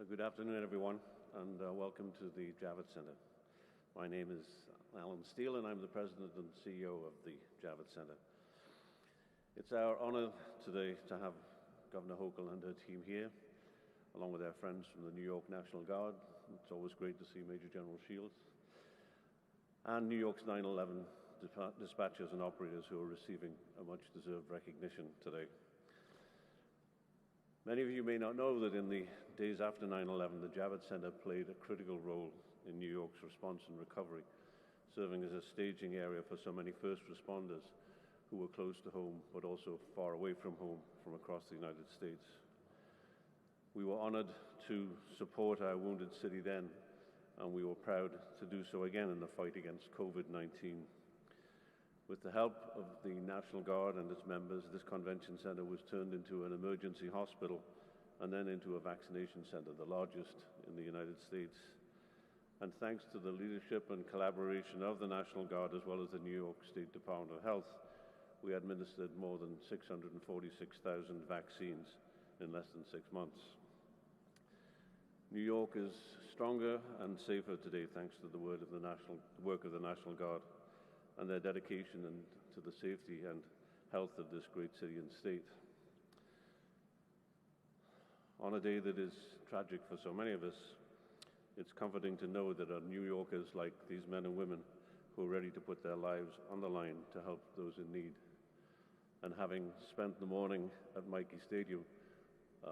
Good afternoon, everyone, and welcome to the Javits Center. My name is Alan Steele, and I'm the President and CEO of the Javits Center. It's our honor today to have Governor Hochul and her team here, along with their friends from the New York National Guard. It's always great to see Major General Shields, and New York's 9/11 dispatchers and operators who are receiving a much-deserved recognition today. Many of you may not know that in the days after 9/11, the Javits Center played a critical role in New York's response and recovery, serving as a staging area for so many first responders who were close to home, but also far away from home from across the United States. We were honored to support our wounded city then, and we were proud to do so again in the fight against COVID-19. With the help of the National Guard and its members, this convention center was turned into an emergency hospital and then into a vaccination center, the largest in the United States. And thanks to the leadership and collaboration of the National Guard as well as the New York State Department of Health, we administered more than 646,000 vaccines in less than 6 months. New York is stronger and safer today thanks to the work of the National Guard and their dedication to the safety and health of this great city and state. On a day that is tragic for so many of us, it's comforting to know that our New Yorkers like these men and women who are ready to put their lives on the line to help those in need. And having spent the morning at Mikey Stadium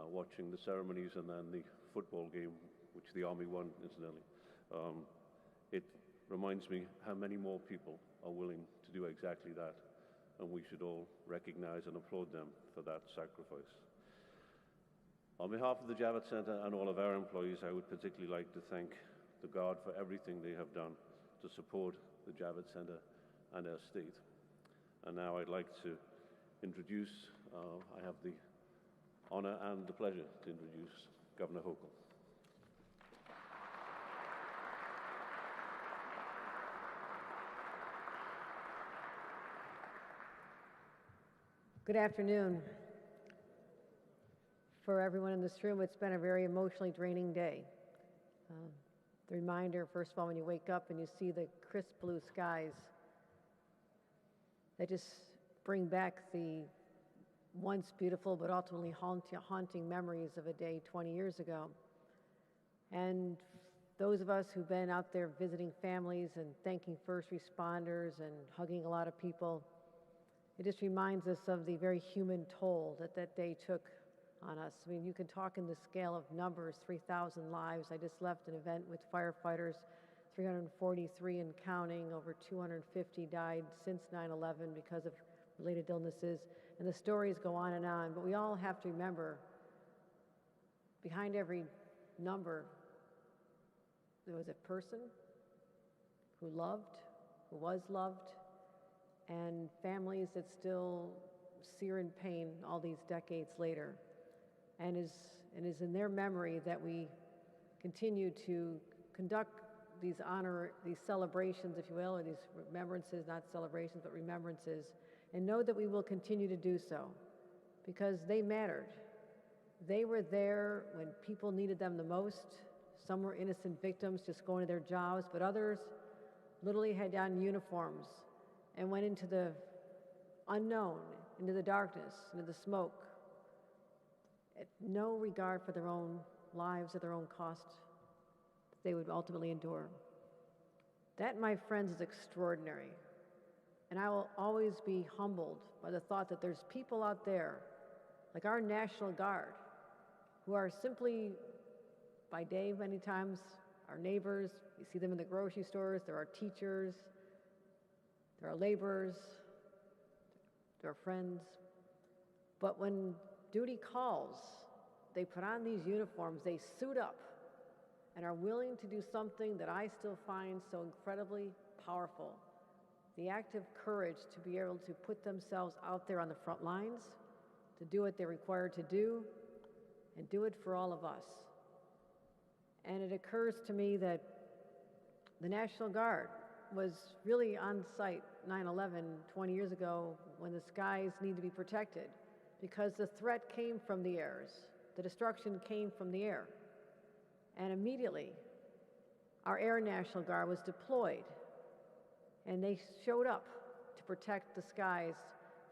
watching the ceremonies and then the football game, which the Army won, incidentally, it reminds me how many more people are willing to do exactly that, and we should all recognize and applaud them for that sacrifice. On behalf of the Javits Center and all of our employees, I would particularly like to thank the Guard for everything they have done to support the Javits Center and our state. And now I'd like to introduce, I have the honor and the pleasure to introduce Governor Hochul. Good afternoon. For everyone in this room, it's been a very emotionally draining day. The reminder, first of all, when you wake up and you see the crisp blue skies, they just bring back the once beautiful but ultimately haunting memories of a day 20 years ago. And those of us who've been out there visiting families and thanking first responders and hugging a lot of people, it just reminds us of the very human toll that that day took on us. I mean, you can talk in the scale of numbers, 3,000 lives. I just left an event with firefighters, 343 and counting, over 250 died since 9/11 because of related illnesses, and the stories go on and on. But we all have to remember, behind every number, there was a person who loved, who was loved, and families that still sear in pain all these decades later. And it is in their memory that we continue to conduct these celebrations, if you will, or these remembrances, not celebrations, but remembrances, and know that we will continue to do so because they mattered. They were there when people needed them the most. Some were innocent victims just going to their jobs, but others literally had on uniforms and went into the unknown, into the darkness, into the smoke, at no regard for their own lives or their own cost that they would ultimately endure. That, my friends, is extraordinary. And I will always be humbled by the thought that there's people out there, like our National Guard, who are simply, by day many times, our neighbors. You see them in the grocery stores. There are teachers. There are laborers, there are friends. But when duty calls, they put on these uniforms, they suit up, and are willing to do something that I still find so incredibly powerful. The act of courage to be able to put themselves out there on the front lines, to do what they're required to do, and do it for all of us. And it occurs to me that the National Guard was really on site 9/11 20 years ago when the skies need to be protected because the threat came from the airs. The destruction came from the air. And immediately, our Air National Guard was deployed, and they showed up to protect the skies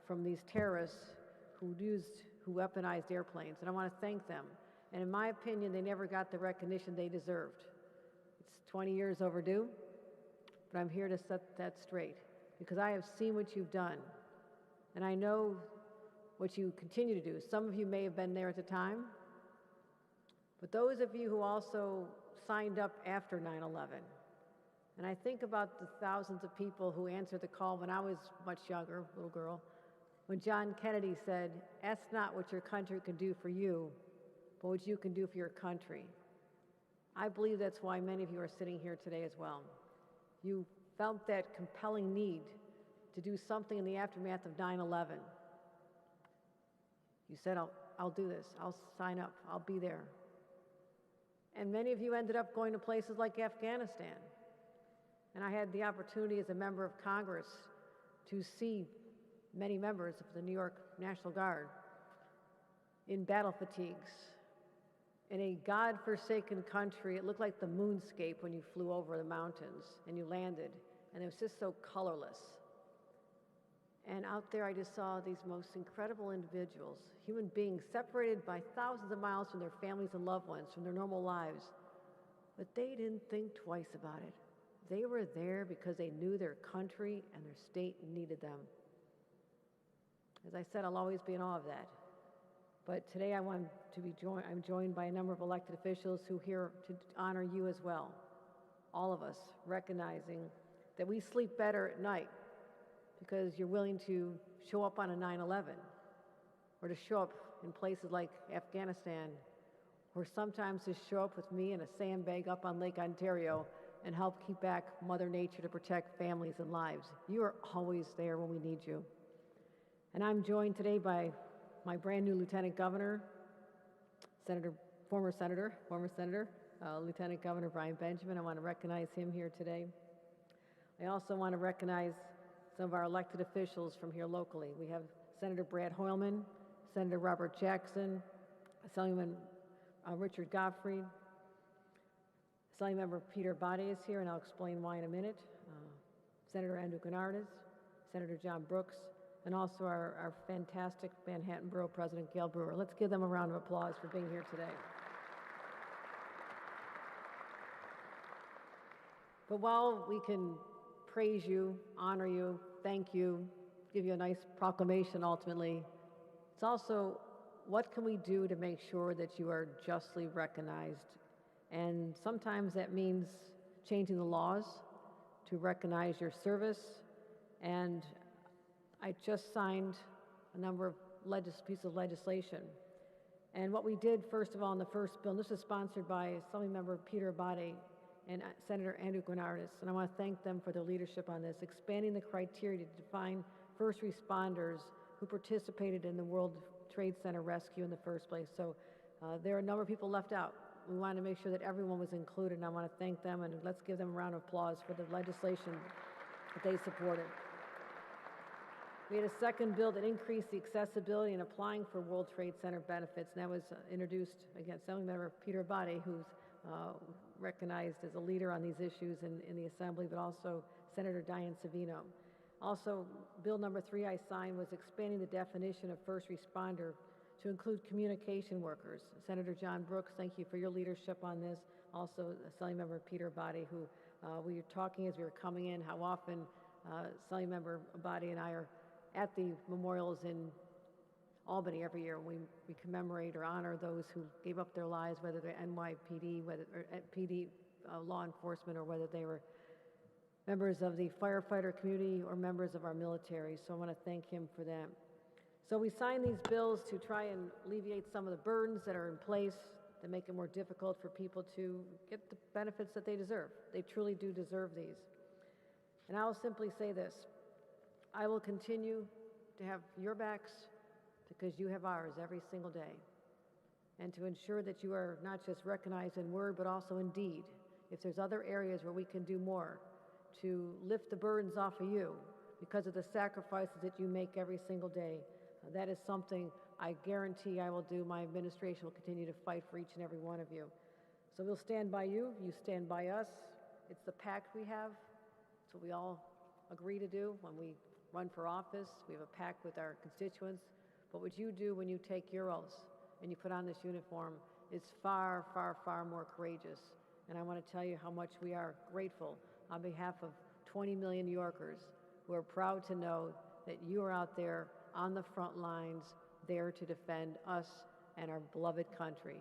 from these terrorists who weaponized airplanes. And I want to thank them. And in my opinion, they never got the recognition they deserved. It's 20 years overdue, but I'm here to set that straight because I have seen what you've done, and I know what you continue to do. Some of you may have been there at the time, but those of you who also signed up after 9/11, and I think about the thousands of people who answered the call when I was much younger, little girl, when John Kennedy said, "Ask not what your country can do for you, but what you can do for your country." I believe that's why many of you are sitting here today as well. You felt that compelling need to do something in the aftermath of 9/11. You said, I'll do this, I'll sign up, I'll be there. And many of you ended up going to places like Afghanistan. And I had the opportunity as a member of Congress to see many members of the New York National Guard in battle fatigues, in a God-forsaken country. It looked like the moonscape when you flew over the mountains and you landed, and it was just so colorless. And out there I just saw these most incredible individuals, human beings separated by thousands of miles from their families and loved ones, from their normal lives. But they didn't think twice about it. They were there because they knew their country and their state needed them. As I said, I'll always be in awe of that. But today I'm joined by a number of elected officials who are here to honor you as well. All of us recognizing that we sleep better at night because you're willing to show up on a 9/11 or to show up in places like Afghanistan, or sometimes to show up with me in a sandbag up on Lake Ontario and help keep back Mother Nature to protect families and lives. You are always there when we need you. And I'm joined today by my brand new Lieutenant Governor, former Senator, Lieutenant Governor Brian Benjamin. I want to recognize him here today. I also want to recognize some of our elected officials from here locally. We have Senator Brad Hoylman, Senator Robert Jackson, Assemblyman Richard Gottfried, Assemblymember Peter Abate is here, and I'll explain why in a minute. Senator Andrew Gennardis, Senator John Brooks, and also our fantastic Manhattan Borough President Gail Brewer. Let's give them a round of applause for being here today. But while we can praise you, honor you, thank you, give you a nice proclamation ultimately, it's also what can we do to make sure that you are justly recognized? And sometimes that means changing the laws to recognize your service. And I just signed a number of pieces of legislation. And what we did, first of all, in the first bill, and this was sponsored by Assemblymember Peter Abate and Senator Andrew Gennardis, and I want to thank them for their leadership on this, expanding the criteria to define first responders who participated in the World Trade Center rescue in the first place. So there are a number of people left out. We wanted to make sure that everyone was included, and I want to thank them, and let's give them a round of applause for the legislation that they supported. We had a second bill that increased the accessibility in applying for World Trade Center benefits, and that was introduced, again, Assemblymember Peter Abate, who's recognized as a leader on these issues in the Assembly, but also Senator Diane Savino. Also, Bill number 3 I signed was expanding the definition of first responder to include communication workers. Senator John Brooks, thank you for your leadership on this. Also, Assemblymember Peter Abate, who we were talking as we were coming in, how often Assemblymember Abate and I are at the memorials in Albany every year. We commemorate or honor those who gave up their lives, whether they're NYPD, whether PD law enforcement, or whether they were members of the firefighter community or members of our military. So I want to thank him for that. So we signed these bills to try and alleviate some of the burdens that are in place that make it more difficult for people to get the benefits that they deserve. They truly do deserve these. And I will simply say this: I will continue to have your backs because you have ours every single day, and to ensure that you are not just recognized in word but also in deed. If there's other areas where we can do more to lift the burdens off of you because of the sacrifices that you make every single day, that is something I guarantee I will do. My administration will continue to fight for each and every one of you. So we'll stand by you, you stand by us. It's the pact we have. It's what we all agree to do when we run for office. We have a pact with our constituents. But what you do when you take your oaths and you put on this uniform is far, far, far more courageous. And I want to tell you how much we are grateful on behalf of 20 million New Yorkers who are proud to know that you are out there on the front lines, there to defend us and our beloved country.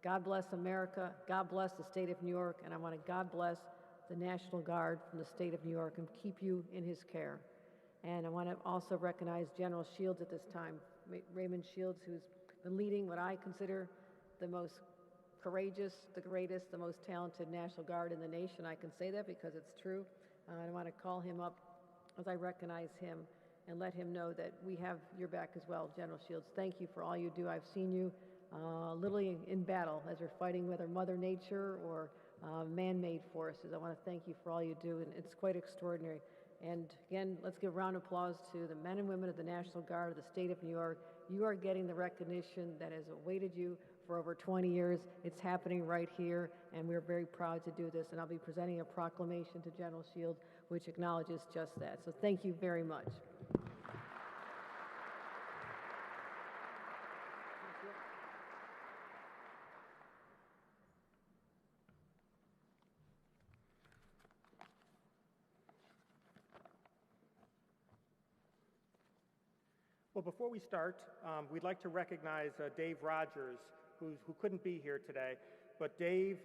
God bless America, God bless the state of New York, and I want to God bless the National Guard from the state of New York and keep you in his care. And I want to also recognize General Shields at this time, Raymond Shields, who's been leading what I consider the most courageous, the greatest, the most talented National Guard in the nation. I can say that because it's true. I want to call him up as I recognize him and let him know that we have your back as well, General Shields. Thank you for all you do. I've seen you literally in battle as you're fighting whether Mother Nature or man-made forces. I want to thank you for all you do, and it's quite extraordinary. And again, let's give a round of applause to the men and women of the National Guard of the state of New York. You are getting the recognition that has awaited you for over 20 years. It's happening right here, and we're very proud to do this. And I'll be presenting a proclamation to General Shields, which acknowledges just that. So thank you very much. Well, before we start, we'd like to recognize Dave Rogers, who couldn't be here today. But Dave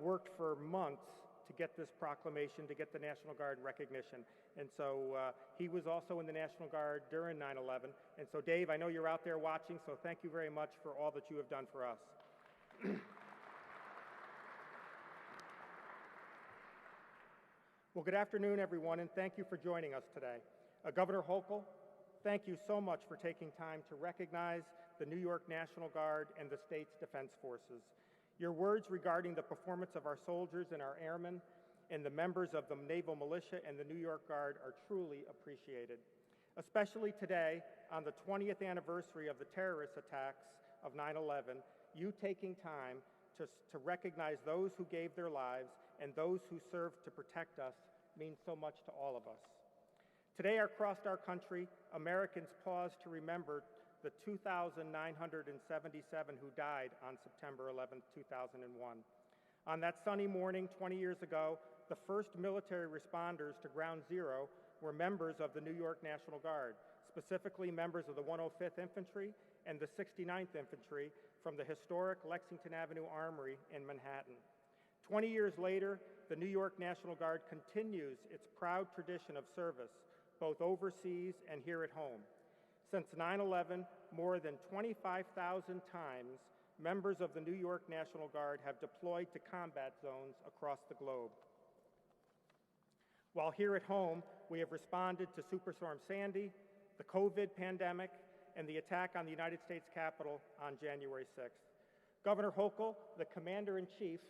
worked for months to get this proclamation, to get the National Guard recognition. And so he was also in the National Guard during 9/11. And so Dave, I know you're out there watching, so thank you very much for all that you have done for us. Well, good afternoon, everyone, and thank you for joining us today. Governor Hochul, thank you so much for taking time to recognize the New York National Guard and the state's defense forces. Your words regarding the performance of our soldiers and our airmen and the members of the Naval Militia and the New York Guard are truly appreciated. Especially today, on the 20th anniversary of the terrorist attacks of 9/11, you taking time to recognize those who gave their lives and those who served to protect us means so much to all of us. Today, across our country, Americans pause to remember the 2,977 who died on September 11, 2001. On that sunny morning 20 years ago, the first military responders to Ground Zero were members of the New York National Guard, specifically members of the 105th Infantry and the 69th Infantry from the historic Lexington Avenue Armory in Manhattan. 20 years later, the New York National Guard continues its proud tradition of service, both overseas and here at home. Since 9/11, more than 25,000 times, members of the New York National Guard have deployed to combat zones across the globe. While here at home, we have responded to Superstorm Sandy, the COVID pandemic, and the attack on the United States Capitol on January 6th. Governor Hochul, the Commander-in-Chief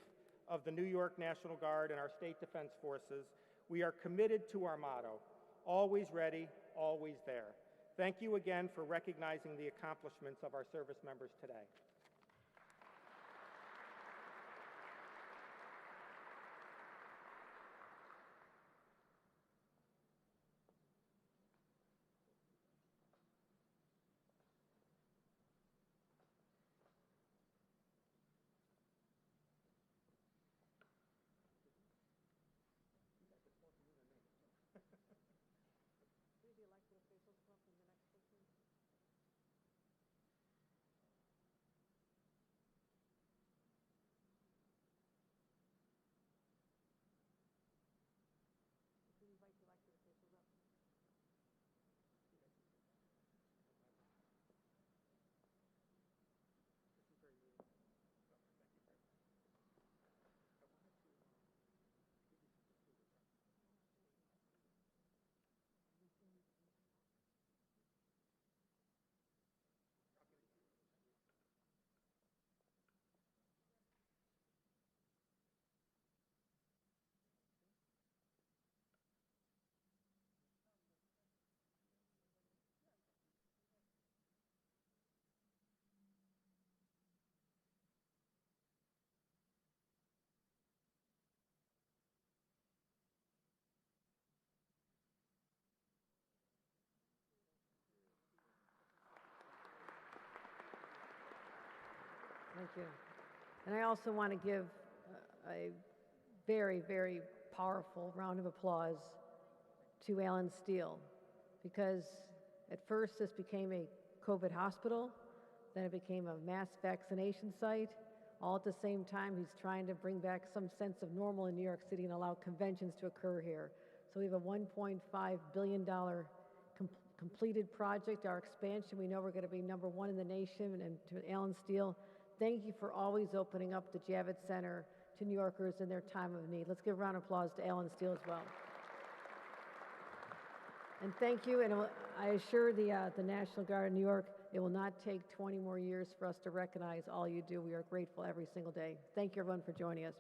of the New York National Guard and our state defense forces, we are committed to our motto, always ready, always there. Thank you again for recognizing the accomplishments of our service members today. Thank you. And I also want to give a very, very powerful round of applause to Alan Steele, because at first this became a COVID hospital, then it became a mass vaccination site. All at the same time, he's trying to bring back some sense of normal in New York City and allow conventions to occur here. So we have a $1.5 billion completed project, our expansion. We know we're going to be #1 in the nation. And to Alan Steele, thank you for always opening up the Javits Center to New Yorkers in their time of need. Let's give a round of applause to Alan Steele as well. And thank you, and I assure the National Guard of New York, it will not take 20 more years for us to recognize all you do. We are grateful every single day. Thank you, everyone, for joining us.